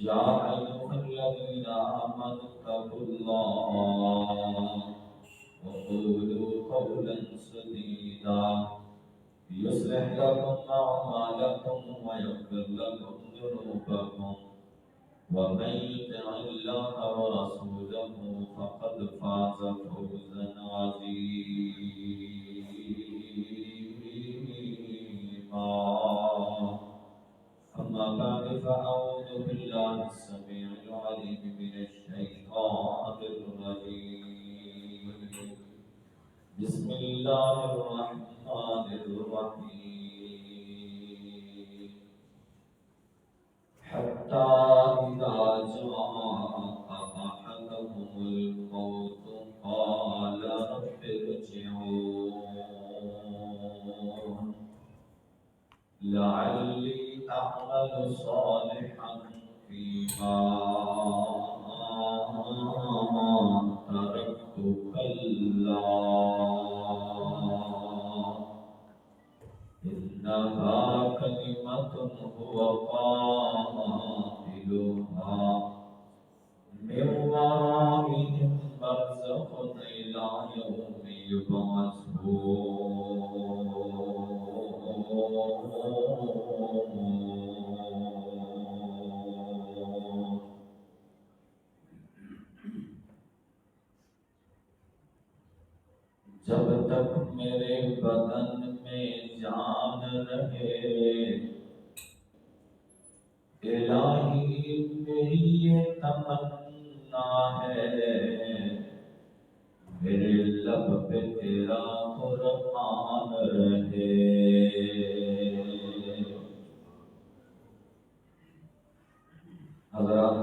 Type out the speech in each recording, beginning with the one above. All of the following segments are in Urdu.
يا أيها الذين آمنوا اتقوا الله وقولوا قولا سديدا يصلح لكم أعمالكم ويغفر لكم ذنوبكم ومن يطع الله ورسوله فقد فاز فوزا عظيما. أما بعد فأعوذ بالله السميع العليم من الشيطان الرجيم. بسم الله الرحمن الرحيم. حتى إذا جاء أحدهم الموت قال رب ارجعون لعلي أعمل صالحا فيما تركت كلا إنها كلمة هو قائلها من ورائهم برزخ إلى يوم يبعثون. جب تک میرے بدن میں جان رہے الہی میری یہ تمنا ہے میرے لب پہ تیرا قرآن رہے. حضرات،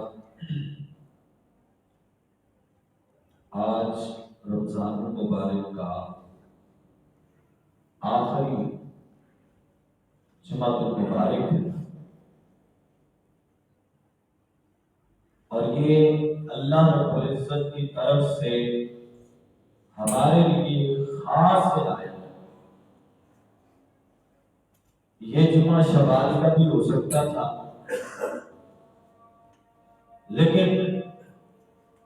آج رمضان المبارک کا آخری جمعہ المبارک ہے اور یہ اللہ رب العزت کی طرف سے ہمارے لیے خاص ہدایت ہے. یہ جمعہ شوال کا بھی ہو سکتا تھا، لیکن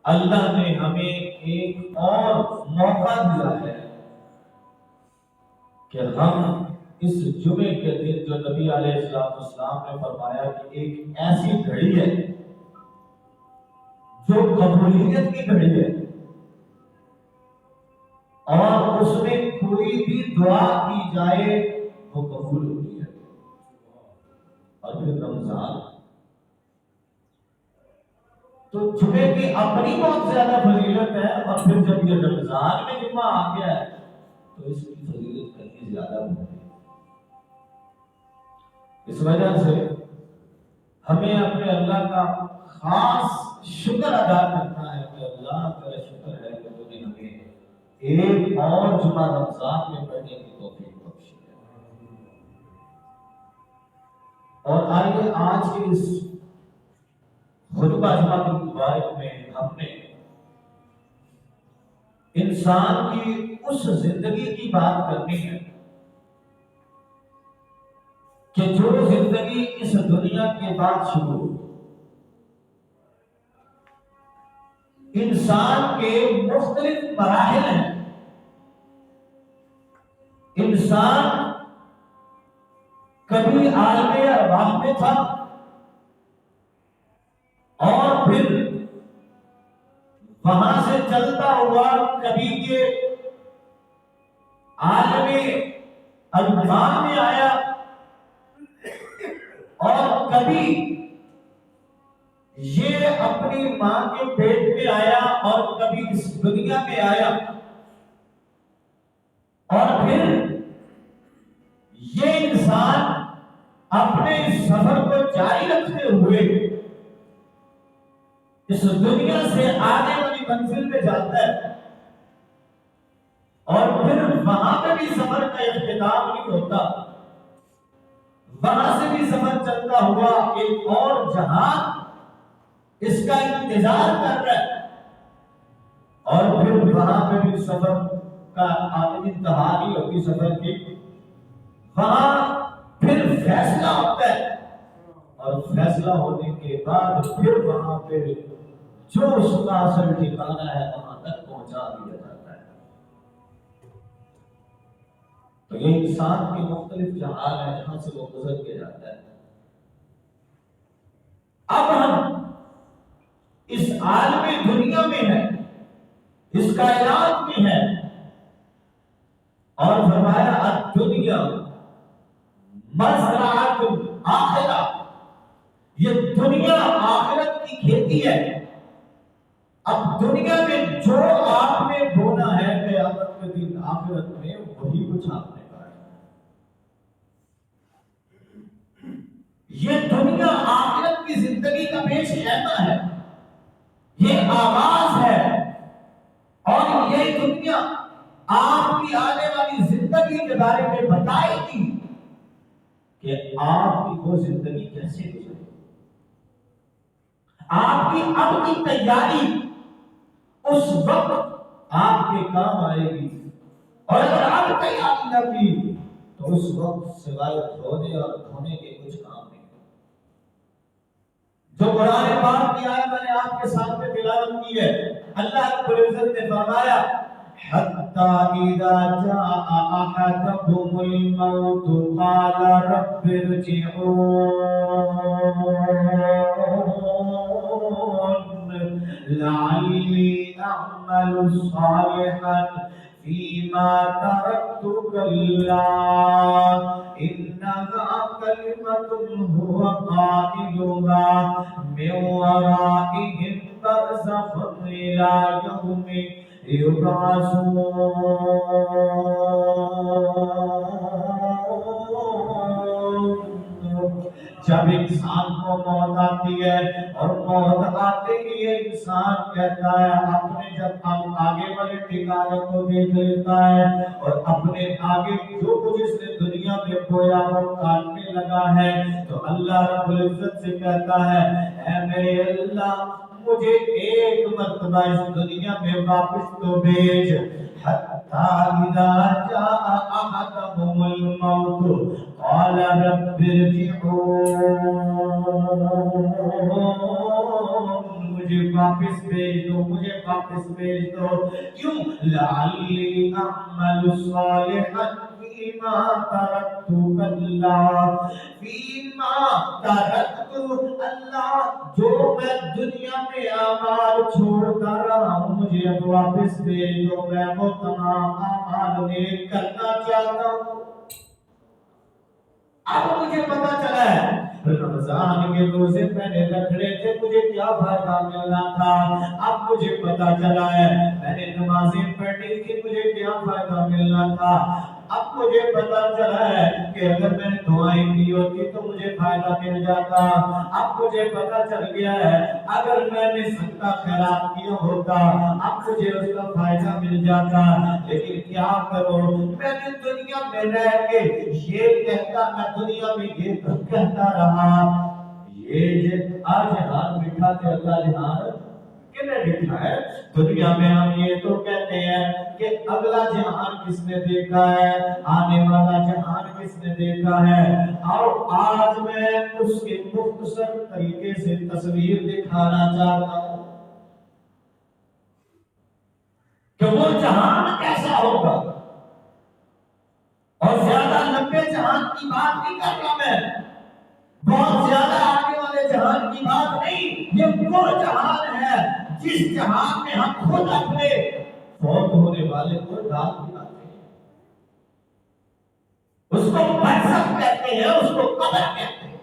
اللہ نے ہمیں ایک اور موقع دیا ہے کہ ہم اس جمعے کے دن جو نبی علیہ السلام نے فرمایا کہ ایک ایسی گھڑی ہے جو قبولیت کی گھڑی ہے اور اس میں کوئی بھی دعا کی جائے وہ قبول ہوتی ہے. اور پھر رمضان تو جمعے کی اپنی بہت زیادہ فضیلت ہے، اور پھر جب یہ رمضان میں جمعہ آ گیا ہے تو اس کی فضیلت کتنی زیادہ ہوتی ہے. اس وجہ سے ہمیں اپنے اللہ کا خاص شکر ادا کرنا ہے کہ اللہ تیرا شکر ہے کہ تو نے ہمیں ایک اور جمعہ رمضان میں پڑھنے کی توفیق بخشی ہے. اور آئیے آج کی اس خطبہ جمعہ المبارک میں ہم نے انسان کی اس زندگی کی بات کرنی ہے کہ جو زندگی اس دنیا کے بعد شروع ہوئی. انسان کے مختلف مراحل ہیں. انسان کبھی عالم ارواح میں تھا اور پھر وہاں سے چلتا ہوا کبھی یہ عالم اجسام میں آیا اور کبھی یہ اپنی ماں کے پیٹ میں آیا اور کبھی اس دنیا میں آیا اور پھر یہ انسان اپنے سفر کو جاری رکھتے ہوئے اس دنیا سے آنے والی منزل میں جاتا ہے اور پھر وہاں پہ بھی سفر کا اختتام نہیں ہوتا. وہاں سے بھی سفر چلتا ہوا ایک اور جہان اس کا انتظار کر رہا ہے اور پھر وہاں پہ بھی سفر کا انتہا نہیں ہوتی سفر کی وہاں پھر فیصلہ ہوتا ہے، اور فیصلہ ہونے کے بعد پھر وہاں پہ جو اس کا اصل ٹھکانا ہے وہاں تک پہنچا دیا جاتا ہے۔ تو یہ انسان کے مختلف جہان ہے جہاں سے وہ گزر کے جاتا ہے۔ اب ہم اس عالمی دنیا میں ہیں، اس کائنات میں ہے، اور فرمایا الدنیا مزرعۃ الآخرہ، یہ دنیا آخرت کی کھیتی ہے۔ اب دنیا میں جو آپ نے بونا ہے قیامت کے دن آخرت میں وہی کچھ آپ نے کھایا۔ یہ دنیا آخرت کی زندگی کا پیش خیمہ ہے، یہ آغاز ہے، اور یہ دنیا آپ کی آنے والی زندگی کے بارے میں بتائے گی کہ آپ کی وہ زندگی کیسے گزرے۔ آپ کی اب کی تیاری اس وقت آپ کے کام آئے گی، اور اگر آپ تیاری نہ کی تو اس وقت سوائے دھونے اور دھونے کے کچھ کام نہیں۔ جو قرآن پاک کی آیت میں نے آپ کے سامنے تلاوت کی ہے، اللہ رب العزت نے فرمایا حَتَّى إِذَا جَاءَ أَحَدَهُمُ الْمَوْتُ قَالَ رَبِّ ارْجِعُونِ لَعَلِّي أَعْمَلُ صَالِحًا فِيمَا تَرَكْتُ كَلَّا إِنَّهَا كَلِمَةٌ هُوَ قَائِلُهَا مِنْ وَرَائِهِمْ بَرْزَخٌ إِلَى يَوْمِ يُبْعَثُونَ۔ جب انسان کو موت آتی ہے اور موت آتے ہی انسان کہتا ہے اپنے، جب ہم آگے والے ٹھکانے کو دیکھ لیتا ہے اور اپنے آگے جو کچھ اس نے دنیا میں بویا وہ کاٹنے لگا ہے، تو اللہ رب العزت سے کہتا ہے اے میرے اللہ مجھے ایک مرتبہ اس دنیا میں واپس تو بھیج۔ حتی اذا جاء احدهم الموت قال رب ارجعون، مجھے واپس بھیج دو، مجھے واپس بھیج دو۔ کیوں؟ لعلی اعمل صالحا فیما ترکت کلا، فیما ترکت، اللہ جو میں دنیا میں اعمال چھوڑتا رہا ہوں مجھے اب واپس بھیج دو، میں وہ تمام اعمال نیک کرنا چاہتا ہوں۔ اب مجھے پتا چلا ہے رمضان کے روزے میں نے رکھے تھے مجھے کیا فائدہ ملنا تھا، اب مجھے پتا چلا ہے میں نے نمازیں پڑھی تھی مجھے کیا فائدہ ملنا تھا، اب مجھے پتا چلا ہے کہ اگر میں نے دعائیں کی ہوتی تو مجھے فائدہ مل جاتا، اب مجھے پتا چل گیا ہے اگر میں نے صدقہ خیرات کیا ہوتا اب مجھے اس کا فائدہ مل جاتا، لیکن کیا کروں میں نے دنیا میں رہ کے یہ کہتا، میں دنیا میں یہ کہتا رہا، یہ آج جہان بٹھا تے اللہ جہان کنے بٹھا ہے۔ دنیا میں ہم یہ تو کہتے ہیں کہ اگلا جہان کس نے دیکھا ہے، آنے والا جہان کس نے دیکھا ہے، اور آج میں اس کے مختصر طریقے سے تصویر دکھانا چاہتا ہوں کہ وہ جہان کیسا ہوگا، اور زیادہ لمبے جہان کی بات نہیں کر رہا میں، بہت زیادہ آگے والے جہان کی بات نہیں، یہ وہ جہان ہے جس جہان میں ہم خود اپنے فوت ہونے والے کو ڈال دلاتے ہیں، اس کو برزخ کہتے ہیں، اس کو قبر کہتے ہیں،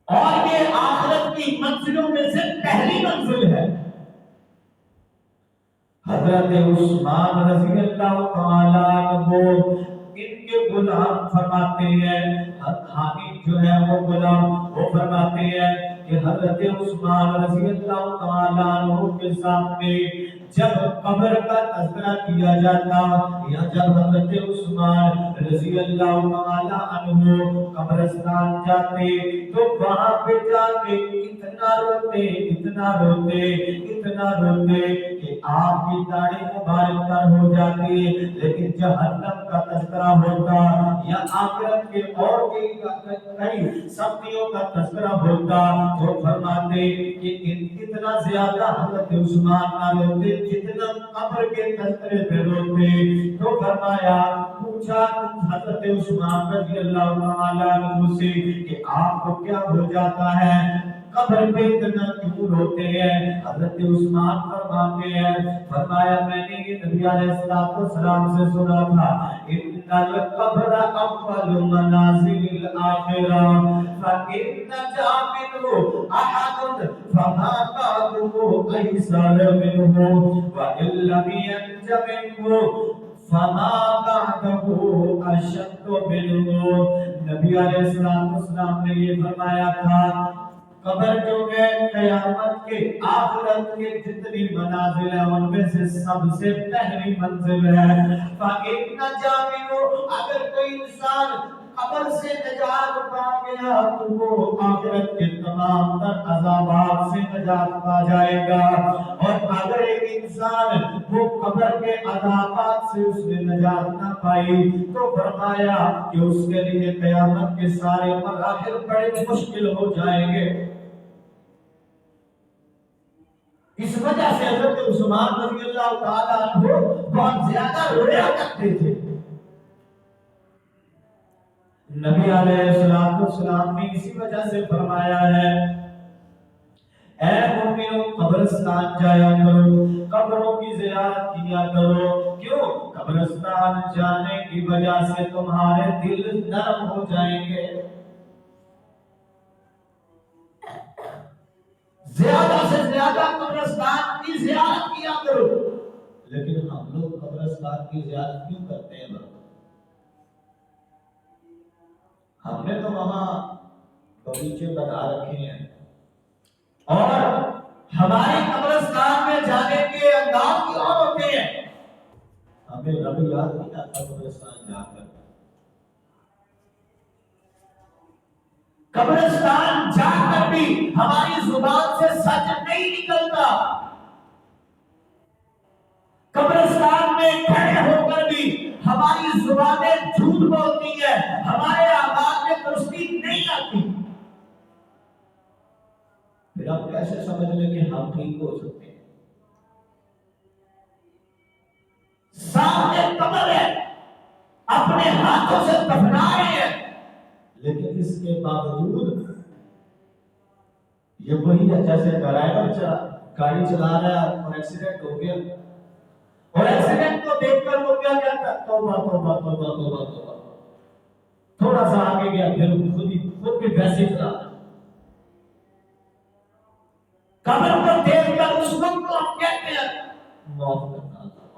اور یہ آخرت کی منزلوں میں سے پہلی منزل ہے۔ حضرت عثمان رضی اللہ تعالیٰ عنہ ان کے غلام فرماتے ہیں، حامد جو ہے وہ غلام وہ فرماتے ہیں کہ حضرت عثمان رضی اللہ تعالیٰ عنہ کے سامنے جب قبر کا تذکرہ کیا جاتا یا جب حضرت عثمان رضی اللہ تعالیٰ عنہ قبرستان جاتے تو وہاں پہ جا کے اتنا روتے اتنا روتے اتنا روتے کہ کہ آپ کی داڑھی مبارک تر ہو جاتی ہے، لیکن جہنم کا تذکرہ ہوتا یا آخرت کے اور کئی سختیوں کا تذکرہ ہوتا تو فرماتے کہ اتنا زیادہ حضرت عثمان نہ روتے جتنا قبر کے تذکرے پہ روتے۔ تو فرمایا پوچھا حضرت عثمان رضی اللہ تعالیٰ عنہ سے کہ آپ کو کیا ہو جاتا ہے، قبر پہ اتنا کیوں روتے ہیں؟ حضرت عثمان فرماتے ہیں، فرمایا میں نے یہ نبی علیہ السلام سے سنا تھا، ان القبر اول منازل الاخرہ فان نجا منه احد فما بعده ايسر منه وان لم ينج منه فما بعده اشد منه۔ نبی علیہ السلام نے یہ فرمایا تھا قبر جو ہے قیامت کے آخرت کے جتنی منازل ہیں ان میں سے سب سے پہلی منزل ہے۔ فَإِنَّ جَامِنُ اگر کوئی انسان قبر سے نجات پا گیا تو وہ آخرت کے تمام تر عذابات سے نجات پا جائے گا، اور اگر ایک انسان وہ قبر کے عذابات سے اس نے نجات نہ پائی تو فرمایا کہ اس کے لیے قیامت کے سارے مراحل بڑے مشکل ہو جائیں گے۔ اس وجہ سے حضرت عثمان رضی اللہ تعالیٰ عنہ بہت زیادہ رویا کرتے تھے۔ نبی علیہ السلام نے اسی وجہ سے فرمایا ہے اے مومنو قبرستان جایا کرو، قبروں کی زیارت کیا کرو، کیوں؟ قبرستان جانے کی وجہ سے تمہارے دل نرم ہو جائیں گے، زیادہ سے زیادہ قبرستان کی زیارت کیا کرو۔ لیکن ہم لوگ قبرستان کی زیارت کیوں کرتے ہیں؟ ہم نے تو وہاں بغیچے بنا رکھے ہیں، اور ہمارے قبرستان میں جانے کے انداز کیا ہوتے ہیں، ہمیں رب یاد نہیں آتا قبرستان جا کر۔ قبرستان جا کر بھی ہماری زبان سے سچ نہیں نکلتا، قبرستان میں کھڑے ہو کر بھی ہماری زبانیں جھوٹ بولتی ہیں، ہمارے آواز میں درستی نہیں آتی، پھر آپ کیسے سمجھ لیں کہ ہم ٹھیک ہو سکتے ہیں؟ سامنے قبر ہے، اپنے ہاتھوں سے دفنا رہے ہیں، لیکن اس کے باوجود یہ وہی ہے جیسے ڈرائیور گاڑی چلا رہا ہے اور ایکسیڈنٹ ہو گیا، اور ایکسیڈنٹ کو دیکھ کر وہ کیا کہتا ہے؟ توبہ توبہ توبہ توبہ توبہ، تھوڑا سا آگے گیا پھر خود بھی ویسے چلا رہا۔ قبر کو دیکھ کر اس وقت کو ہم کہتے ہیں معاف کرنا اللہ،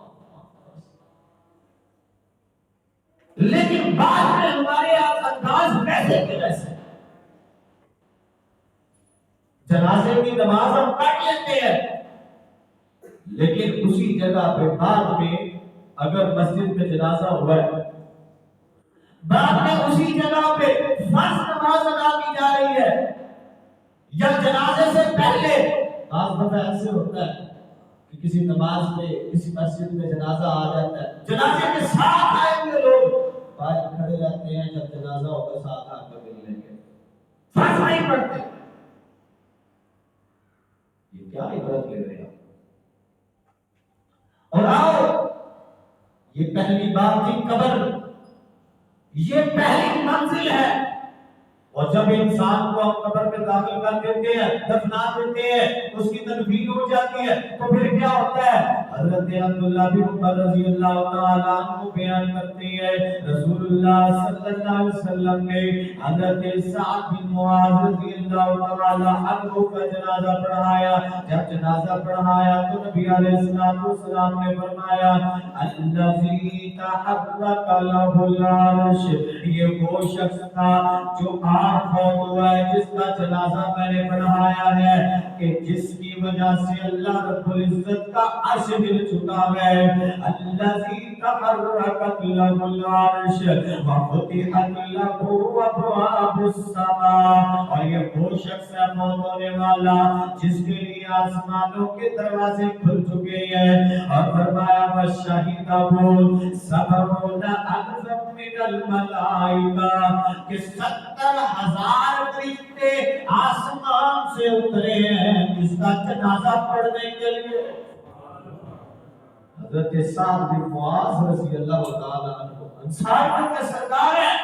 لیکن بعد میں ہمارے انداز ویسے کے ویسے، جنازے کی نماز ہم پڑھ لیتے ہیں، لیکن اسی جگہ پہ بعد میں اگر مسجد میں جنازہ ہوا ہے، بعد میں اسی جگہ پہ فرض نماز ادا کی جا رہی ہے، یا جنازے سے پہلے بعض دفعہ ایسے ہوتا ہے کہ کسی نماز پہ کسی مسجد میں جنازہ آ جاتا ہے، جنازے کے ساتھ آئے ہوئے لوگ باہر کھڑے رہتے ہیں، جب جنازہ ہوگا ساتھ آ کر مل لیں گے، فرض نہیں پڑھتے۔ یہ کیا عبرت لے رہے ہیں؟ اور آؤ، یہ پہلی بات تھی قبر، یہ پہلی منزل ہے، اور جب انسان کو ہم قبر میں داخل کر دیتے ہیں، دفنا دیتے ہیں، اس کی تدفین ہو جاتی ہے، تو پھر کیا ہوتا ہے؟ حضرت عبداللہ بن عمر رضی اللہ تعالیٰ عنہ بیان کرتے ہیں رسول اللہ صلی اللہ علیہ وسلم نے حضرت سعد بن معاذ رضی اللہ تعالیٰ عنہ کا جنازہ پڑھایا، جب جنازہ پڑھایا تو نبی علیہ السلام نے فرمایا الذی تحرک لہ العرش، یہ وہ شخص تھا جو فوت ہوا ہے، جس کا جنازہ میں نے بنایا ہے، کہ جس کی وجہ سے اللہ رب العزت کا عرش ہل چکا ہے، الذی تحرکت له العرش وفتحت له ابواب السماء، اور یہ وہ شخص ہے موت ہونے والا جس کے لیے آسمانوں کے دروازے کھل چکے ہیں، اور فرمایا وشہدہ سبعون الف من الملائکہ، کہ 70,000 فرشتے آسمان سے اترے ہیں اس کا جنازہ پڑھنے کے لیے۔ حضرت سعد بن معاذ رضی اللہ تعالیٰ عنہ انصار کے سردار ہیں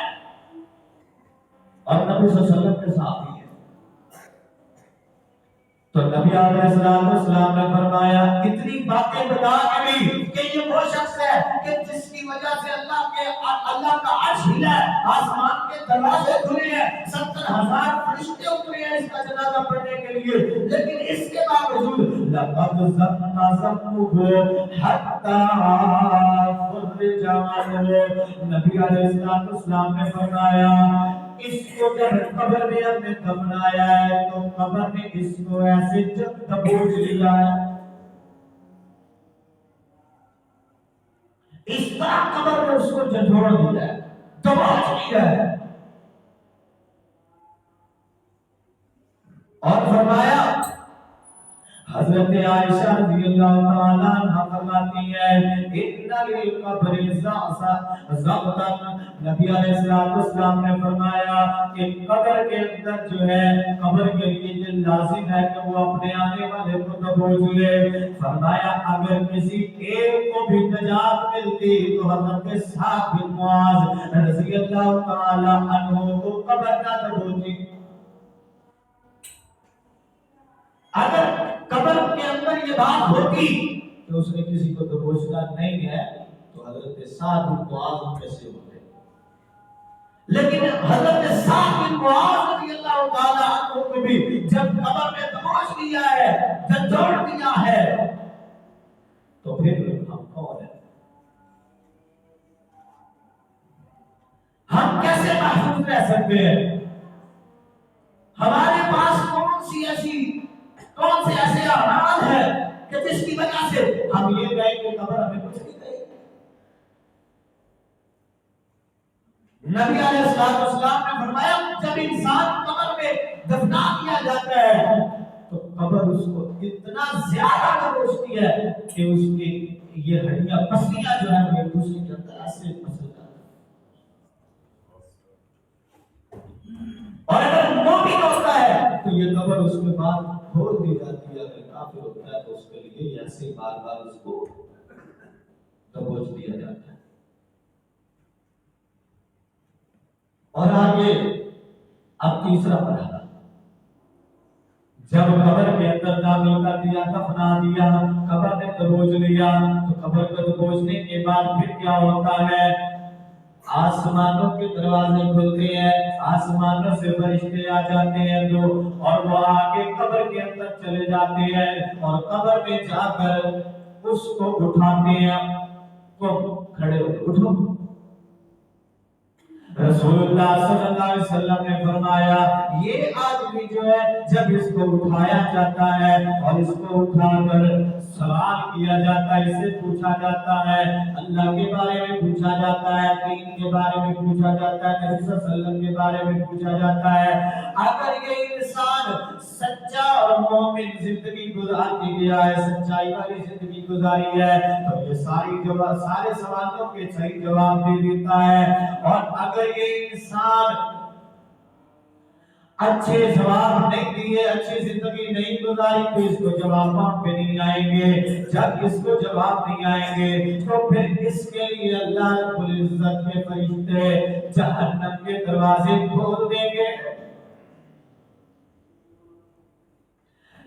اور نبی صلی اللہ علیہ وسلم کے صحابی ہیں، تو نبی علیہ السلام نے فرمایا اتنی باتیں بتا کے بھی کہ یہ وہ شخص ہے کہ جس کی وجہ سے اللہ کا عرش ہلا ہے، آسمان کے دروازے کھلے ہیں، 70,000 فرشتے اترے ہیں اس کا جنازہ پڑھنے کے لیے، لیکن اس کے باوجود لقد ذمه حتى فرج عنه، نبی علیہ السلام نے فرمایا اس کو جب قبر میں ہم نے دفنایا ہے تو قبر میں اس کو ایسے جب دبوچ لیا ہے، اس طرح قبر میں اس کو جھنجھوڑ دیا ہے، دبوچ لیا ہے، اور فرمایا حضرت عائشہ رضی اللہ تعالیٰ عنہ فرماتی ہے ان للقبر ضغطا، نبی علیہ السلام نے فرمایا کہ قبر کے اندر جو ہے قبر کے لیے یہ لازم ہے کہ وہ اپنے آنے والے کو دبوچ لے، فرمایا اگر کسی ایک کو بھی نجات ملتی تو حضرت سعد بن معاذ رضی اللہ تعالیٰ عنہ کو قبر کا دبوچی، اگر قبر کے اندر یہ بات ہوتی کہ اس نے کسی کو دبوچنا نہیں ہے تو حضرت سعد بن معاذ کیسے ہوتے، لیکن حضرت سعد بن معاذ رضی اللہ تعالیٰ عنہ کو بھی جب قبر میں دبوچ لیا ہے، جھنجھوڑ دیا ہے، تو پھر ہم کون ہیں؟ ہم کیسے محفوظ رہ سکتے ہیں؟ ہمارے پاس کون سے ایسے اعمال ہیں کہ جس کی وجہ سے ہم یہ کہیں کہ قبر ہمیں کچھ نہیں کہے؟ نبی علیہ السلام نے فرمایا جب انسان قبر میں دفنا دیا جاتا ہے تو قبر اس کو اتنا زیادہ دبوچتی ہے کہ اس کی یہ ہڈیاں پسلیاں جو ہیں وہ ایک دوسرے کے اندر ایسے پسل جاتی ہیں، اور اگر مومن ہوتا ہے تو یہ قبر اس کے بعد کھول دی جاتی ہے، اگر کافر ہوتا ہے تو اس کے لیے ایسے بار بار اس کو دبوچ دیا جاتا ہے۔ اور آگے اب تیسرا مرحلہ، جب قبر کے اندر داخل کر دیا، دفنا دیا، قبر نے دبوچ لیا، تو قبر کو دبوچنے کے بعد پھر کیا ہوتا ہے؟ آسمانوں کے دروازے کھلتے ہیں، آسمانوں سے فرشتے آ جاتے ہیں دو، اور وہ آگے قبر کے اندر چلے جاتے ہیں اور قبر میں جا کر اس کو اٹھاتے ہیں، تو کھڑے ہو اٹھو۔ رسول اللہ صلی اللہ علیہ وسلم نے فرمایا یہ آدمی جو ہے جب اس کو اٹھایا جاتا ہے اور اس کو اٹھا کر سوال کیا جاتا ہے، اس سے پوچھا جاتا ہے، اللہ کے بارے میں پوچھا جاتا ہے، دین کے بارے میں پوچھا جاتا ہے، نبی صلی اللہ علیہ وسلم کے بارے میں پوچھا جاتا ہے، اگر یہ انسان سچا اور مومن زندگی گزار کے گیا ہے، سچائی والی زندگی گزاری ہے، تو یہ سارے سوالوں کے صحیح جواب دے دیتا ہے، اور اگر یہ انسان اچھے جواب نہیں دیے، اچھی زندگی نہیں گزاری، تو اس کو جواب پہ نہیں آئیں گے، جب اس کو جواب نہیں آئیں گے تو پھر اس کے لیے اللہ رب العزت کے فرشتے جہنم کے دروازے کھول دیں گے۔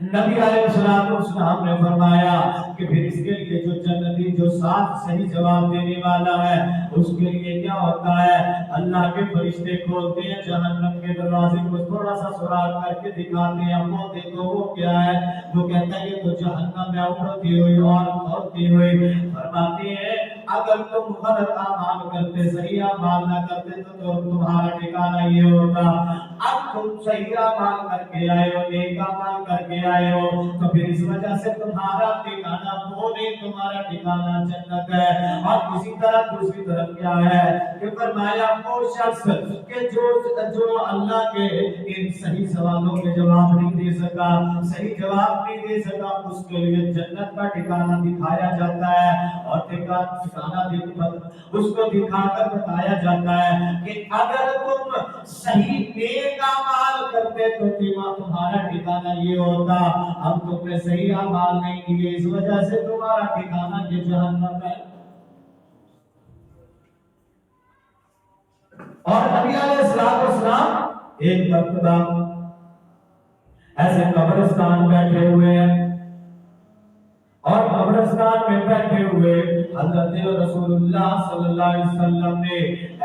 نبی علیہ السلام نے فرمایا کہ پھر اس کے لیے جو جنتی جو صاف صحیح جواب دینے والا ہے اس کے لیے کیا ہوتا ہے؟ اللہ کے فرشتے کھولتے ہیں جہنم کے دروازے کو، تھوڑا سا سراغ کر کے دکھاتے ہیں، وہ دیکھو وہ کیا ہے، وہ کہتا ہے کہ تو جہنم میں اڑتی ہوئی اور کھولتی ہوئی، فرماتے ہیں اگر تم غلط اعمال کرتے صحیح اعمال نہ کرتے تو تمہارا ٹھکانہ یہ ہوتا، اب تم صحیح اعمال کر کے آئے ہو، نیک اعمال کر کے آئے ہو، تو پھر اس وجہ سے تمہارا ٹھکانہ وہ نہیں، تمہارا ٹھکانہ جنت ہے۔ اور اسی طرح دوسری طرف کیا ہے کہ فرمایا وہ شخص کہ جو اللہ کے ان صحیح سوالوں کے جواب نہیں دے سکا، صحیح جواب نہیں دے سکا، اس کے لیے جنت کا ٹھکانہ دکھایا جاتا ہے، اور ٹھکانہ اس کو دکھا کر بتایا جاتا ہے کہ اگر تم صحیح نیک اعمال کرتے تو تمہارا ٹھکانہ یہ ہوتا، اب تم نے صحیح اعمال نہیں کیے، اس وجہ سے تمہارا ٹھکانہ یہ جہنم ہے۔ اور نبی علیہ السلام ایک مرتبہ ایسے قبرستان بیٹھے ہوئے ہیں، اور قبرستان میں بیٹھے ہوئے حضرت رسول اللہ صلی اللہ علیہ وسلم نے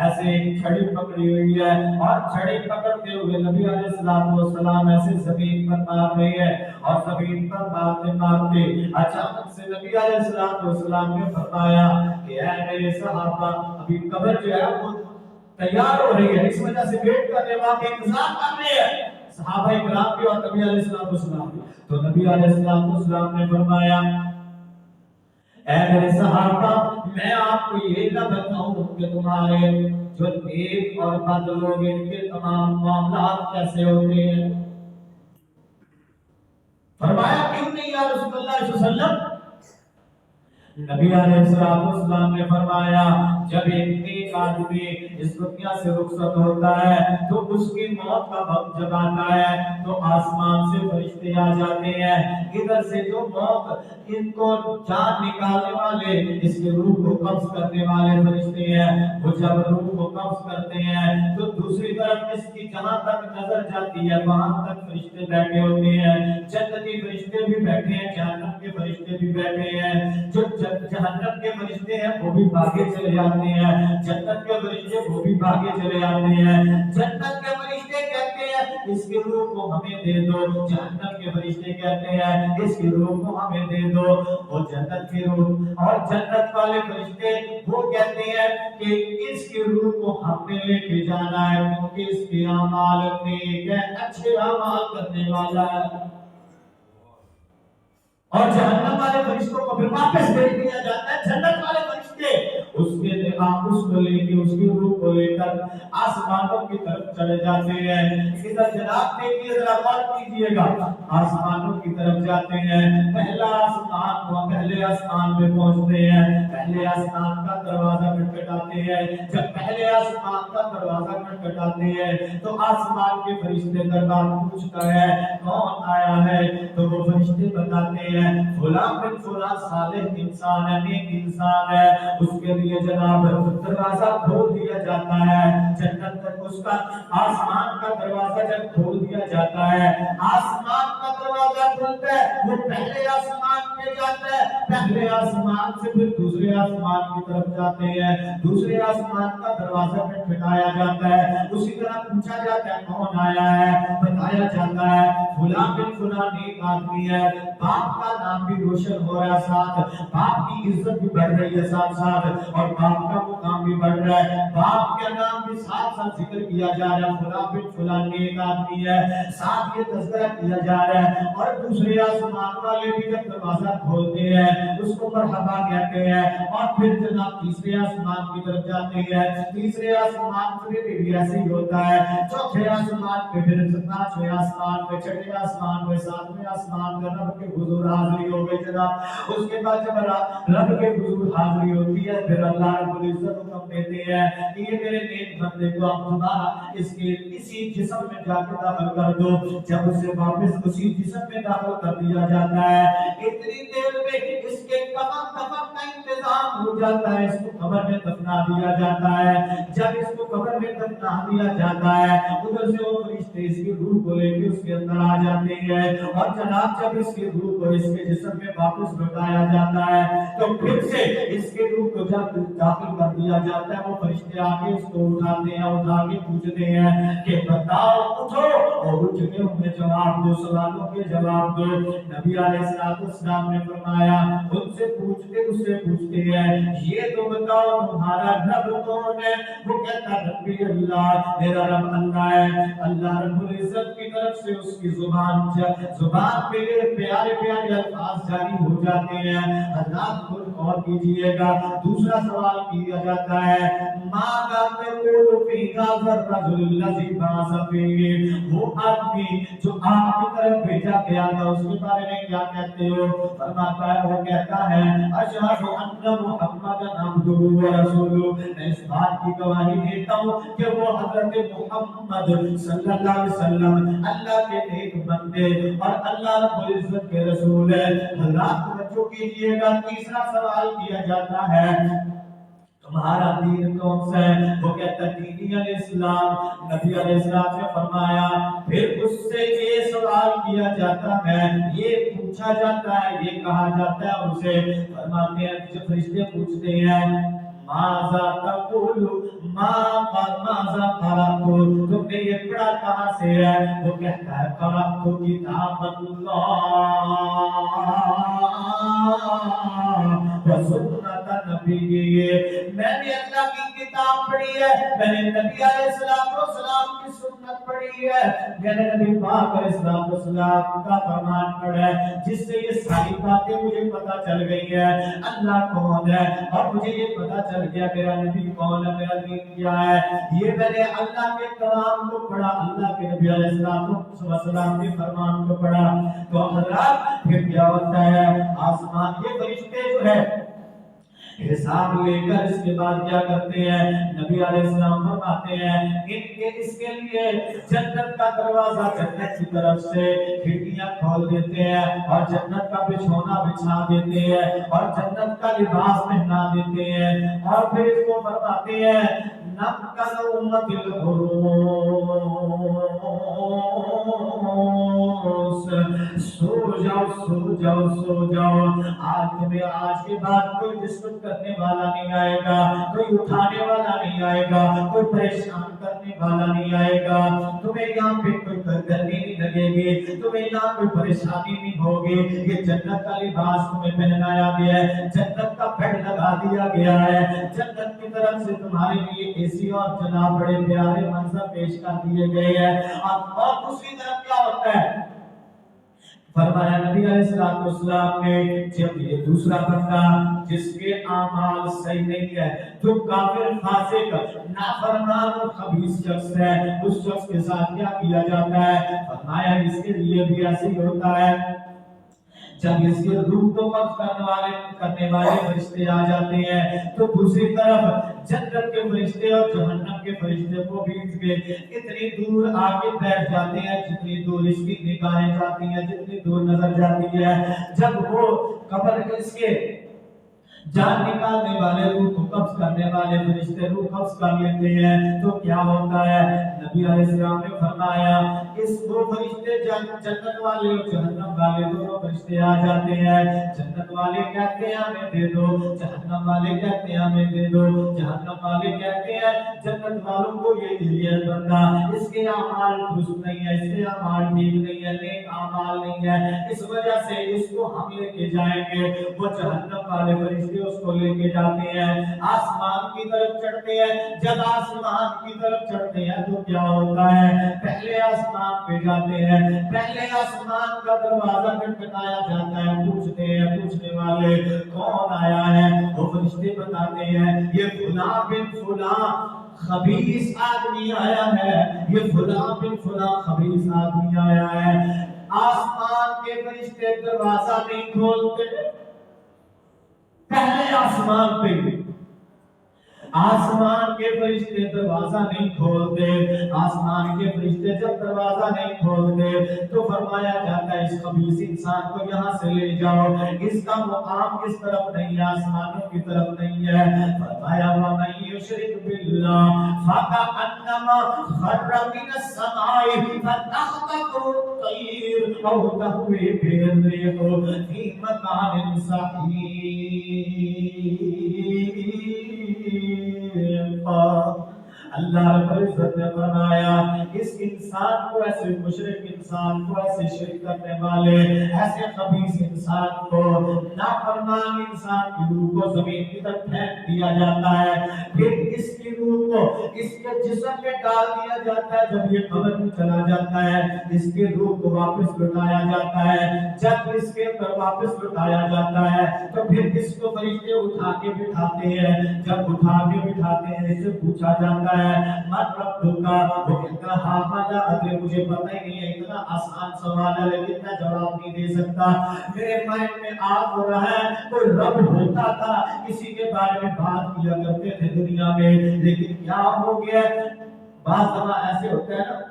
ایسے ایک چھڑی پکڑی ہوئی ہے، اور چھڑی پکڑتے ہوئے نبی علیہ السلام ایسے زمین پر مار رہے ہیں، اور زمین پر مارتے مارتے اچانک سے نبی علیہ السلام نے فرمایا کہ اے میرے صحابہ، ابھی قبر جو ہے وہ تیار ہو رہی ہے، اس وجہ سے ویٹ کرنے واقع انتظار کر رہے ہیں صحابہ اکرام بھی اور نبی علیہ السلام بھی۔ تو نبی علیہ السلام نے فرمایا اے میرے صحابہ، میں آپ کو یہ نہ بتاؤں کہ تمہارے جو نیک اور بد لوگ ان کے تمام معاملات کیسے ہوتے ہیں؟ فرمایا کیوں نہیں یا رسول اللہ صلی اللہ علیہ وسلم؟ نبی علیہ السلام نے فرمایا جب ایک آدمی اس دنیا سے رخصت ہوتا ہے تو اس کی موت کا وقت جب آتا ہے تو آسمان سے فرشتے آ جاتے ہیں، ادھر سے جو موت ان کو جان نکالنے والے، اس کے روح کو قبض کرنے والے فرشتے ہیں، وہ جب روح کو قبض کرتے ہیں تو دوسری طرف اس کی جہاں تک نظر جاتی ہے وہاں تک فرشتے بیٹھے ہوتے ہیں، جنتی فرشتے بھی بیٹھے ہیں، جہنم کے فرشتے بھی بیٹھے ہیں، جو جہنم کے فرشتے ہیں وہ بھی بھاگے چلے جاتے ہیں، جنت کے فرشتے وہ بھی بھاگے چلے جاتے ہیں۔ جنت کے فرشتے کہتے ہیں اس کی روح کو ہمیں دے دو، جہنم کے فرشتے کہتے ہیں اس کی روح کو ہمیں دے دو، وہ جنت کی روح، اور جنت والے فرشتے وہ کہتے ہیں کہ اس کی روح کو ہم نے لے کے جانا ہے کیونکہ اس کے اعمال نیک ہے، اچھے اعمال کرنے والا ہے۔ اور جہنم والے فرشتوں کو پھر واپس بھیج دیا جاتا ہے۔ جنت والے فرشتے اس کو لے کے اس کی روح کو لے کر آسمانوں کی طرف چلے جاتے ہیں۔ ادھر جناب دیکھیے، ذرا غور کیجیے گا، آسمانوں کی طرف جاتے ہیں، پہلے آسمان میں پہنچتے ہیں، پہلے آسمان کا دروازہ کھٹکھٹاتے ہیں، جب پہلے آسمان کا دروازہ کھٹکھٹاتے ہیں تو آسمان کے فرشتے دربار پوچھتا ہے کون آیا ہے، تو وہ فرشتے بتاتے ہیں فلاں بن فلاں صالح انسان ہے، نیک انسان ہے، اس کے لیے جناب دروازہ کھول دیا جاتا ہے۔ جنت تک اس کا آسمان کا دروازہ جب کھول دیا جاتا ہے، آسمان کا دروازہ کھلتا ہے، وہ پہلے آسمان میں جاتا ہے، پہلے آسمان سے پھر دوسرے آسمان کی طرف جاتے ہیں، دوسرے آسمان کا دروازہ کھٹکھٹایا جاتا ہے، اسی طرح پوچھا جاتا ہے کون آیا ہے، بتایا جاتا ہے فلاں بن فلاں نیک آدمی ہے، باپ کا نام بھی روشن ہو رہا ہے، ساتھ باپ کی عزت بھی بڑھ رہی ہے، ساتھ ساتھ اور باپ کا مقام بھی بڑھ رہا ہے، باپ کا نام بھی ساتھ ساتھ ذکر کیا جا رہا ہے، فلاں بن فلاں نیک آدمی ہے، ساتھ یہ تذکرہ کیا جا رہا ہے، اور دوسرے آسمان والے بھی جب دروازہ کھولتے ہیں اس کو مرحبا کہتے ہیں، اور پھر جناب تیسرے آسمان کی طرف جاتے ہیں، تیسرے آسمان پہ بھی ایسے ہی ہوتا ہے، چوتھے آسمان پہ پھر پانچویں آسمان پہ، چھٹے آسمان پہ، ساتویں آسمان پہ رب کے حضور حاضری ہو گئی جناب۔ اس کے بعد جب رب کے حضور حاضری ہوتی ہے پھر اللہ رب العزت حکم دیتے ہیں کہ یہ میرے نیک بندے کو اب دوبارہ اسی جسم میں جا کے داخل کر دو۔ جب اسے واپس اسی جسم میں داخل کر دیا جاتا ہے، اتنی دیر میں اس کے کفن کا انتظام ہو جاتا ہے، اس کو قبر میں دفنا دیا جاتا ہے۔ جب اس کو قبر میں دفنا دیا جاتا ہے ادھر سے وہ فرشتے اس کی روح کو لے کے اس کے اندر آ جاتے ہیں، اور جناب جب اس کی روح کو اس کے جسم میں واپس لوٹایا جاتا ہے تو پھر سے اس کے روح کو جب داخل کر دیا جاتا ہے وہ فرشتے آگے اس کو اٹھاتے ہیں، اٹھا کے پوچھتے ہیں کہ بتاؤ اٹھو، اور اٹھ کے انہیں جواب دو، سوالوں کے مجھے جواب دو۔ نبی علیہ السلام نے فرمایا ان سے پوچھتے اس سے پوچھتے ہیں یہ تو بتاؤ تمہارا رب کون ہے؟ وہ کہتا ربی اللہ، میرا رب اللہ ہے۔ اللہ رب العزت کی طرف سے اس کی زبان پہ پیارے پیارے الفاظ جاری ہو جاتے ہیں۔ حضرات کو غور کیجئے گا، دوسرا سوال کیا جاتا ہے ماذا تقول فی ھذا الرجل الذی بعث فیہ، وہ آدمی جو آپ کی طرف بھیجا گیا تھا اس کے بارے میں کیا کہتے ہو؟ فرماتا ہے وہ کہتا ہے اشہد ان محمدا عبدہ ورسولہ، میں اس بات کی گواہی دیتا ہوں کہ وہ حضرت محمد صلی اللہ علیہ وسلم اللہ کے نیک بندے اور اللہ رب العزت کے رسول ہے۔ حضرات توجہ کیجئے گا، تیسرا سوال کیا جاتا ہے تمہارا دین کون سا ہے؟ وہ کہتا ہے دین الاسلام۔ نبی علیہ السلام نے فرمایا پھر اس سے یہ سوال کیا جاتا ہے، یہ پوچھا جاتا ہے، یہ کہا جاتا ہے اسے، فرماتے ہیں جب فرشتے پوچھتے ہیں ماذا تقول ماذا قرأت، تم نے یہ پڑھا کہاں سے ہے؟ وہ کہتا ہے قرأت کتاب اللہ وسنت نبی، میں نے اللہ کی کتاب پڑھی ہے، میں نے نبی علیہ السلام کی سنت پڑھی ہے، میں نے نبی پاک علیہ السلام کا فرمان پڑھا ہے، جس سے یہ ساری باتیں مجھے پتہ چل گئی ہے اللہ کون ہے، اور مجھے یہ پتہ چل گیا میرا نبی کون ہے، میرا دین کیا ہے۔ یہ میں نے اللہ کے کلام کو پڑھا، اللہ کے نبی علیہ السلام کے فرمان کو پڑھا۔ تو حضرات پھر کیا ہوتا ہے آسمان کے فرشتے جو ہے حساب لے کر اس کے بعد کیا کرتے ہیں؟ نبی علیہ السلام فرماتے ہیں اس کے لیے جنت کا دروازہ جنت کی طرف سے کھڑکیاں کھول دیتے ہیں اور جنت کا بچھونا بچھا دیتے ہیں اور جنت کا لباس پہنا دیتے ہیں، اور پھر اس کو فرماتے ہیں نم کا نومت سو جاؤ، آج تمہیں آج کے بعد کوئی ڈسٹرب کرنے والا نہیں آئے گا، کوئی اٹھانے والا نہیں آئے گا، کوئی پریشان کرنے والا نہیں آئے گا، تمہیں یہاں پہ کوئی گرمی نہیں لگے گی، تمہیں یہاں کوئی پریشانی نہیں ہوگی، یہ جنت کا لباس تمہیں پہنایا گیا ہے، جنت کا بیڈ لگا دیا گیا ہے، جنت کی طرف سے تمہارے لیے اے سی اور جناب بڑے پیارے منظر پیش کر دیے گئے ہیں۔ اور دوسری طرف کیا ہوتا ہے؟ فرمایا نبی علیہ السلام نے جب یہ دوسرا بندہ جس کے اعمال صحیح نہیں ہے، جو کافر فاسق نافرمان اور خبیث شخص ہے، اس شخص کے ساتھ کیا کیا جاتا ہے؟ فرمایا اس کے لیے بھی ایسے ہی ہوتا ہے جب اس کے روح کو قبض کرنے والے فرشتے آ جاتے ہیں تو دوسری طرف جنت کے فرشتے اور جہنم کے فرشتے کو بیچ کے اتنی دور آگے بیٹھ جاتے ہیں جتنی دور اس کی نگاہیں جاتی ہیں، جتنی دور نظر جاتی ہے۔ جب وہ قبر اس کے جان نکالنے والے روح کو قبض کرنے والے فرشتے روح قبض کر لیتے ہیں تو کیا ہوتا ہے؟ نبی علیہ السلام نے فرمایا اس دو فرشتے جنت والے اور جہنم والے دونوں فرشتے آ جاتے ہیں، جنت والے کہتے ہیں ہمیں دے دو، جہنم والے کہتے ہیں ہمیں دے دو، جہنم والے کہتے ہیں جنت والوں کو یہ بندہ اس کے اعمال درست نہیں ہے، اس کے اعمال ٹھیک نہیں ہے، نیک اعمال نہیں ہے، اس وجہ سے اس کو ہم لے کے جائیں گے۔ وہ جہنم والے فرشتے اس کو لے کے جاتے ہیں، آسمان کی طرف چڑھتے ہیں۔ جب آسمان کی طرف چڑھتے ہیں تو کیا ہوتا ہے؟ پہلے آسمان پہ جاتے ہیں، پہلے آسمان کا دروازہ کھٹکھٹایا جاتا ہے، پوچھتے ہیں پوچھنے والے کون آیا ہے؟ وہ فرشتے بتاتے ہیں یہ فلاں بن فلاں خبیث آدمی آیا ہے، یہ فلاں بن فلاں خبیث آدمی آیا ہے۔ آسمان کے فرشتے دروازہ نہیں کھولتے، پہلے آسمان کے فرشتے دروازہ نہیں کھولتے، آسمان کے فرشتے جب دروازہ نہیں کھولتے تو فرمایا جاتا ہے اس خبیث انسان کو یہاں سے لے جاؤ، اس کا مقام اس طرف نہیں ہے، آسمانوں کی طرف نہیں ہے۔ فرمایا وَمَن يُشْرِكْ بِاللَّهِ فَكَأَنَّمَا خَرَّ مِنَ السَّمَاءِ فَتَخْطَفُهُ الطَّيْرُ أَوْ تَهْوِي بِهِ الرِّيحُ فِي مَكَانٍ سَحِيقٍ۔ اللہ رب العزت نے فرمایا اس انسان کو، ایسے مشرک انسان کو، ایسے شرک کرنے والے، ایسے خبیث انسان کو، نافرمان انسان کی روح کو زمین کی طرف پھینک دیا جاتا ہے، پھر اس کی روح کو اس کے جسم میں ڈال دیا جاتا ہے، جب یہ قبر میں چلا جاتا ہے اس کی روح کو واپس لٹایا جاتا ہے، جب اس کے اندر واپس لٹایا جاتا ہے تو پھر اس کو فرشتے اٹھا کے بٹھاتے ہیں، جب اٹھا کے بٹھاتے ہیں اس سے پوچھا جاتا ہے من ربک، وہ کہتا ہے ہاں مالا ادرے، مجھے پتہ ہی نہیں ہے، اتنا آسان سوال ہے لیکن میں جواب نہیں دے سکتا، میرے مائنڈ میں آگ ہو رہا ہے، کوئی رب ہوتا تھا، کسی کے بارے میں بات کیا کرتے تھے دنیا میں، لیکن کیا ہو گیا؟ بعض دفعہ ایسے ہوتا ہے نا،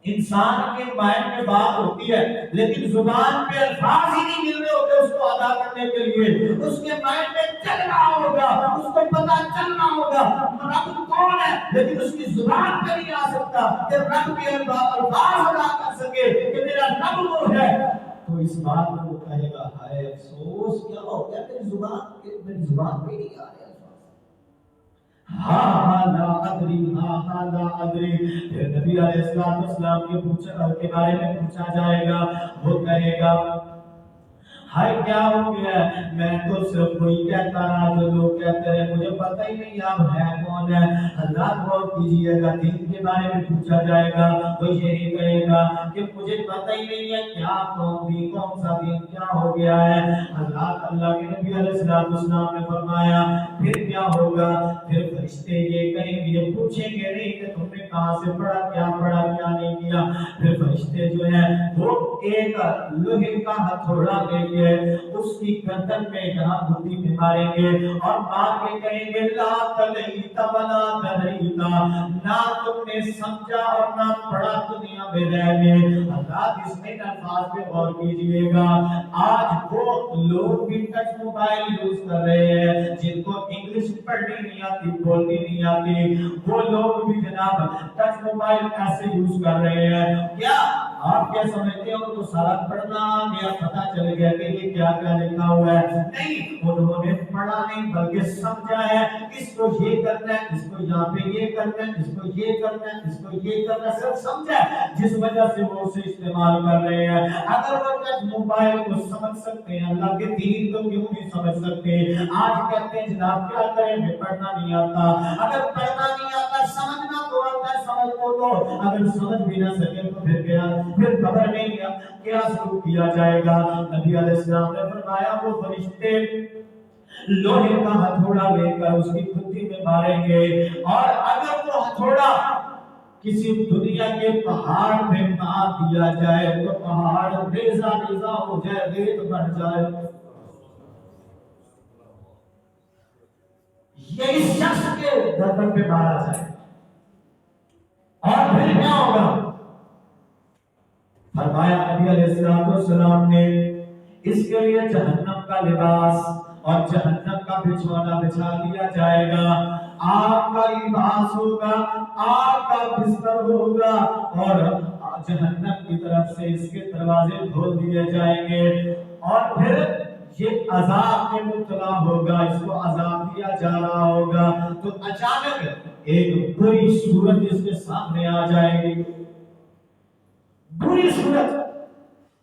انسان کے مائنڈ میں بات ہوتی ہے لیکن زبان پہ الفاظ ہی نہیں مل رہے ہوتے اس کو ادا کرنے کے لیے، اس کے مائنڈ میں چل رہا ہوگا، اس کو پتا چل رہا ہوگا رب کون ہے، لیکن اس کی زبان پہ نہیں آ سکتا کہ رب کے الفاظ ادا کر سکے کہ میرا رب وہ ہے، تو اس بات میں وہ کہے گا ہائے افسوس، کیا ہو گیا میری زبان پہ نہیں آ رہا، ہاں لا ادری، ہاں لا ادری، پھر نبی علیہ السلام کے بارے میں پوچھا جائے گا، وہ کہے گا ہائے کیا ہو گیا، میں تو صرف وہی کہتا رہا جو لوگ کہتے رہے، مجھے پتہ ہی نہیں آپ ہے کون ہے، اللہ غور کیجئے گا، دین کے بارے میں پوچھا جائے گا، وہ یہی کہے گا کہ مجھے پتہ ہی نہیں ہے کیا قوم بھی، کون سا دین کیا ہو گیا ہے، اللہ کے نبی علیہ السلام نے فرمایا پھر کیا ہوگا، پھر فرشتے یہ کہیں گے، پوچھیں گے نہیں کہ تم نے کہاں سے پڑھا کیا نہیں کیا، پھر فرشتے جو ہے وہ ایک لوہے کا ہتھوڑا لے کے اس کی گردن میں جہاں گھٹی میں ماریں گے اور مار کے کہیں گے لا تلیت ولا دریتا، نہ تم نے سمجھا اور نہ پڑھا دنیا میں رہ گئے، اللہ اس میں الفاظ پہ غور کیجئے گا، آج وہ لوگ بھی ٹچ موبائل یوز کر رہے ہیں جن کو انگلش پڑھنی نہیں آتی، بولنی نہیں آتی، وہ لوگ بھی جناب ٹچ موبائل ایسے یوز کر رہے ہیں، کیا آپ کیا سمجھتے ہیں ان کو سارا پڑھنا گیا، پتا چل گیا کہ یہ کیا کیا لکھا ہوا ہے؟ نہیں، انہوں نے پڑھا نہیں بلکہ سمجھا ہے، اس کو یہ کرنا ہے، اس کو یہاں پہ یہ کرنا ہے، اس کو یہ کرنا ہے، اس کو یہ کرنا ہے، صرف سمجھا ہے، جس وجہ سے وہ اسے استعمال کر رہے ہیں۔ اگر وہ ٹچ موبائل کو سمجھ سکتے ہیں اللہ کے دین کو کیوں نہیں سمجھ سکتے؟ آج کہتے ہیں جناب کیا کریں، ہمیں پڑھنا نہیں آتا، اگر پڑھنا نہیں آتا سمجھنا تو آتا ہے، سمجھ کو دو، اگر سمجھ بھی نہ سکے تو پھر خبر نہیں کیا سلوک کیا جائے گا۔ نبی علیہ السلام نے فرمایا وہ فرشتے لوہے کا ہتھوڑا لے کر اس کی گھٹی میں ماریں گے، اور اگر وہ ہتھوڑا کسی دنیا کے پہاڑ پہ مار دیا جائے تو پہاڑ ریزہ ریزہ ہو جائے، ریت بن جائے، یہ اس شخص کے گردن پہ مارا جائے، اور پھر کیا ہوگا؟ فرمایا نبی علیہ السلام نے اس کے لیے جہنم کا لباس اور جہنم کا بچھونا بچھا دیا جائے گا، آگ کا لباس ہوگا، آگ کا بستر ہوگا، اور جہنم کی طرف سے اس کے دروازے کھول دیے جائیں گے، اور پھر یہ عذاب میں مبتلا ہوگا، اس کو عذاب دیا جا رہا ہوگا، تو اچانک ایک بری صورت اس کے سامنے آ جائے گی، بری صورت،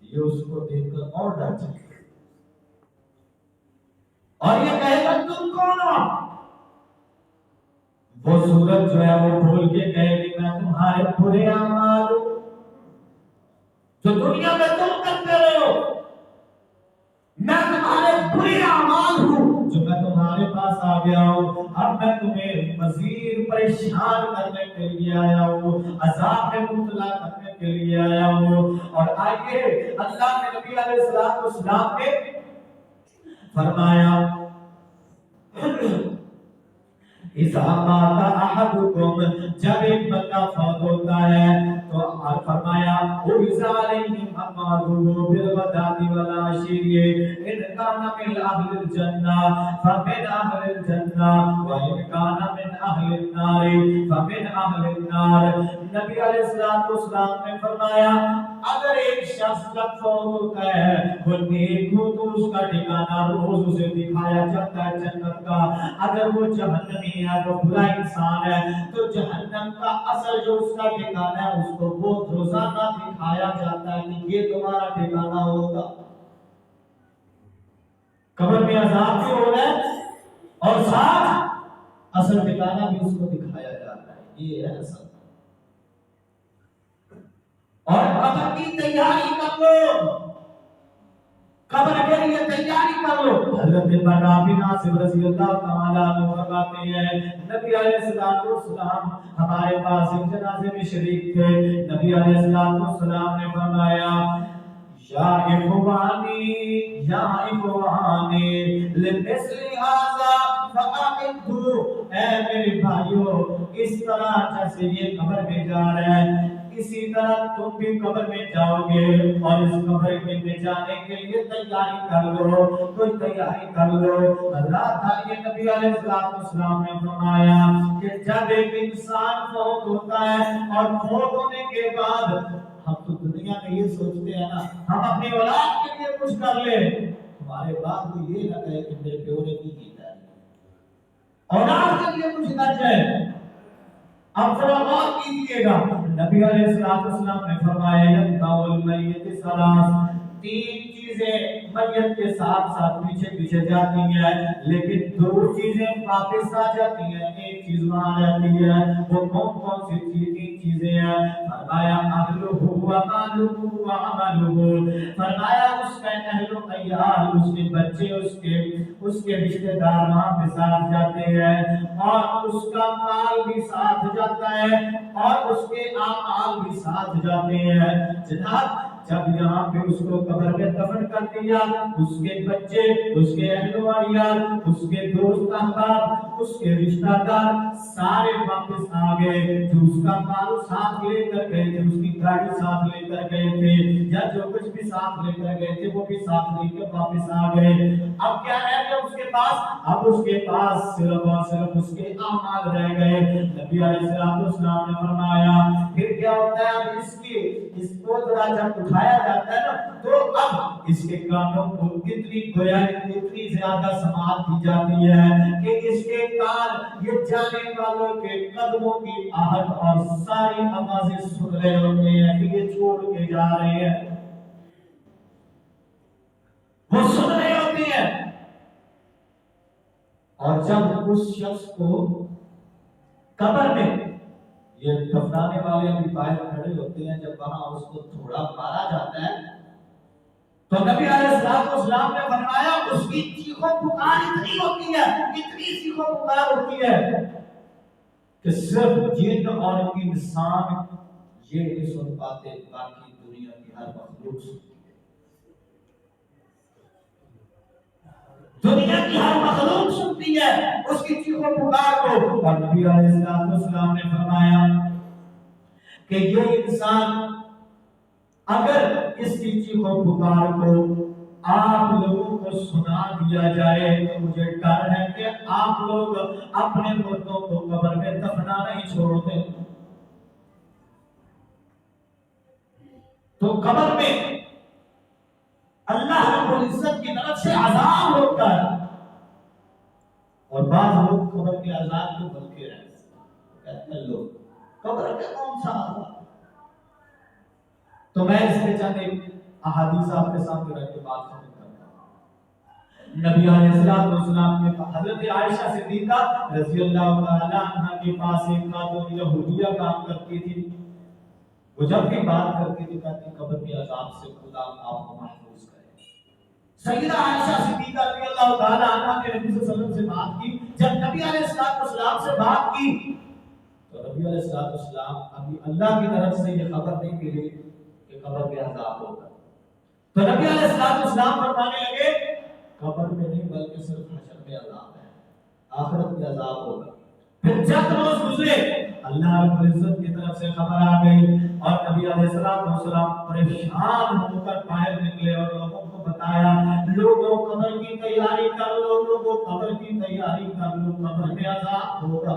یہ اس کو دیکھ کر اور ڈر جائے گا اور یہ کہے گا تم کون ہو؟ وہ صورت جو ہے وہ بھول کے کہے گی میں تمہارے برے اعمال ہوں جو دنیا میں تم کرتے رہے ہو، میں تمہارے برے اعمال ہوں جو میں تمہارے پاس آ گیا ہوں، اب میں تمہیں مزید پریشان کرنے کے لیے آیا ہوں، عذاب میں مبتلا کرنے کے لیے آیا ہوں۔ اور آئیے اللہ کے نبی علیہ السلام نے فرمایا اذا مات احدکم، جب ایک بندہ فوت ہوتا ہے تو فرمایا اذا علیہ مقعده بالغداۃ والعشی ان کان من اہل الجنہ فمن اہل الجنہ وان کان من اہل النار فمن اہل النار. نبی علیہ الصلوۃ والسلام نے فرمایا اگر ایک شخص جب فوت ہوتا ہے وہ نیک ہو تو اس کا ٹھکانہ روز اسے دکھایا جاتا ہے جنت کا. اگر وہ جہنمی ہے وہ برا انسان ہے تو جہنم کا اصل جو اس کا ٹھکانہ ہے اس کو وہ روزانہ دکھایا جاتا ہے کہ یہ تمہارا ٹھکانہ ہوگا. قبر میں عذاب بھی ہو رہا ہے اور ساتھ اصل ٹھکانہ بھی اس کو دکھایا جاتا ہے. یہ ہے اصل. اور قبر کی تیاری کر لو, قبر کے لیے تیاری کر لو. حضرت برا بن عازب رضی اللہ تعالیٰ عنہ فرماتے ہیں نبی علیہ الصلوۃ والسلام ہمارے پاس ایک جنازے میں شریک تھے. نبی علیہ الصلوۃ والسلام نے فرمایا یا اخوانی لمثل هذا فاعدوا. اے میرے بھائیو اس طرح جیسے یہ قبر میں جا رہے ہیں اسی طرح تم بھی قبر میں جاؤ گے اور اس قبر میں جانے کے لیے تیاری کر لو, کوئی تیاری کر لو. اللہ تعالی نبی علیہ السلام نے فرمایا کہ جب ایک انسان فوت ہوتا ہے اور فوت ہونے کے بعد ہم تو دنیا میں یہ سوچتے ہیں نا ہم اپنی اولاد کے لیے کچھ کر لیں, ہمارے بعد کو یہ نہ کہے کہ میرے پیو نے کی کیتا ہے, اولاد کے لیے کچھ کر جائے. اب ذرا غور کیجیے گا نبی علیہ السلام نے فرمایا یتبع المیت ثلاث, تین چیزیں میت کے ساتھ ساتھ پیچھے پیچھے جاتی ہیں لیکن دو چیزیں واپس آ جاتی ہیں, ایک چیز وہاں رہتی ہے. وہ کون کون سی تین چیزیں ہیں؟ فرمایا اہلہ و مالہ و عملہ. فرمایا اس کا اہل و عیال, اس کے بچے, اس کے رشتہ دار وہاں پہ ساتھ جاتے ہیں اور اس کا مال بھی ساتھ جاتا ہے اور اس کے اعمال بھی ساتھ جاتے ہیں. جناب جب یہاں پہ اس کو قبر میں دفن کر دیا اس کے بچے, اس کے اہل و عیال, اس کے دوست احباب, اس کے رشتہ دار سارے واپس آ گئے. جو اس کا مال ساتھ لے کر گئے تھے, اس کی گاڑی ساتھ لے کر گئے تھے یا جو کچھ بھی ساتھ لے کر گئے تھے وہ بھی ساتھ لے کر واپس آ گئے. اب کیا رہ گیا اس کے پاس؟ اب اس کے پاس صرف اور صرف اس کے اعمال رہ گئے. نبی علیہ السلام نے فرمایا پھر کیا ہوتا ہے؟ اب اس کو ذرا جب اٹھایا جاتا ہے نا تو اب اس کے کانوں کو اتنی گویا اتنی زیادہ سماعت دی جاتی ہے کہ اس کے کان یہ جانے والوں کے قدموں کی آہٹ اور ساری آوازیں سن رہے ہوتے ہیں کہ یہ چھوڑ کے جا رہے ہیں, وہ سن رہے ہوتے ہیں. اور جب اس شخص کو قبر میں یہ دفنانے والے ابھی باہر کھڑے ہوتے ہیں, جب وہاں اس کو تھوڑا مارا جاتا ہے تو نبی علیہ السلام نے فرمایا اس کی چیخوں پکار اتنی ہوتی ہے, اتنی چیخوں پکار ہوتی ہے کہ صرف جن اور انسان یہ نہیں سن پاتے, باقی دنیا کی ہر مخلوق سنتی ہے. دنیا کی ہر مخلوق سنتی ہے اس کی چیخوں پکار کو. اور نبی علیہ السلام نے فرمایا کہ یہ انسان اگر اس کی چیخوں پکار کو آپ لوگوں کو سنا دیا جائے تو مجھے ڈر ہے کہ آپ لوگ اپنے مردوں کو قبر میں دفنا نہیں چھوڑتے. تو قبر میں اللہ رب العزت کی طرف سے عذاب ہوتا ہے اور بعض لوگ قبر کے عذاب کو بلکہ رہتے ہیں. لوگ قبر میں کون سا عذاب؟ تو میں اس میں چند ایک احادیث آپ کے سامنے رکھ کے بات ختم کرتا ہوں. نبی علیہ السلام کے پاس حضرت عائشہ صدیقہ رضی اللہ تعالی عنہا کے پاس ایک خاتون یہودیہ کام کرتی تھی. وہ جب بھی بات کرتی تھی کہتی قبر کے عذاب سے خدا آپ کو محفوظ کرے. سیدہ عائشہ صدیقہ رضی اللہ تعالی عنہا نے نبی صلی اللہ علیہ وسلم سے بات کی. جب نبی علیہ السلام سے بات کی تو نبی علیہ السلام ابھی اللہ کی طرف سے یہ خبر نہیں ملی قبر میں عذاب ہوگا. تو نبی علیہ السلام فرمانے لگے قبر میں نہیں بلکہ صرف حشر میں عذاب ہے, آخرت میں عذاب ہوگا. پھر چند روز گزرے اللہ رب العزت کی طرف سے خبر آ گئی اور نبی علیہ السلام پریشان ہو کر باہر نکلے اور لوگوں کو بتایا لوگوں قبر کی تیاری کر لو, لوگوں قبر کی تیاری کر لو, قبر میں عذاب ہوگا.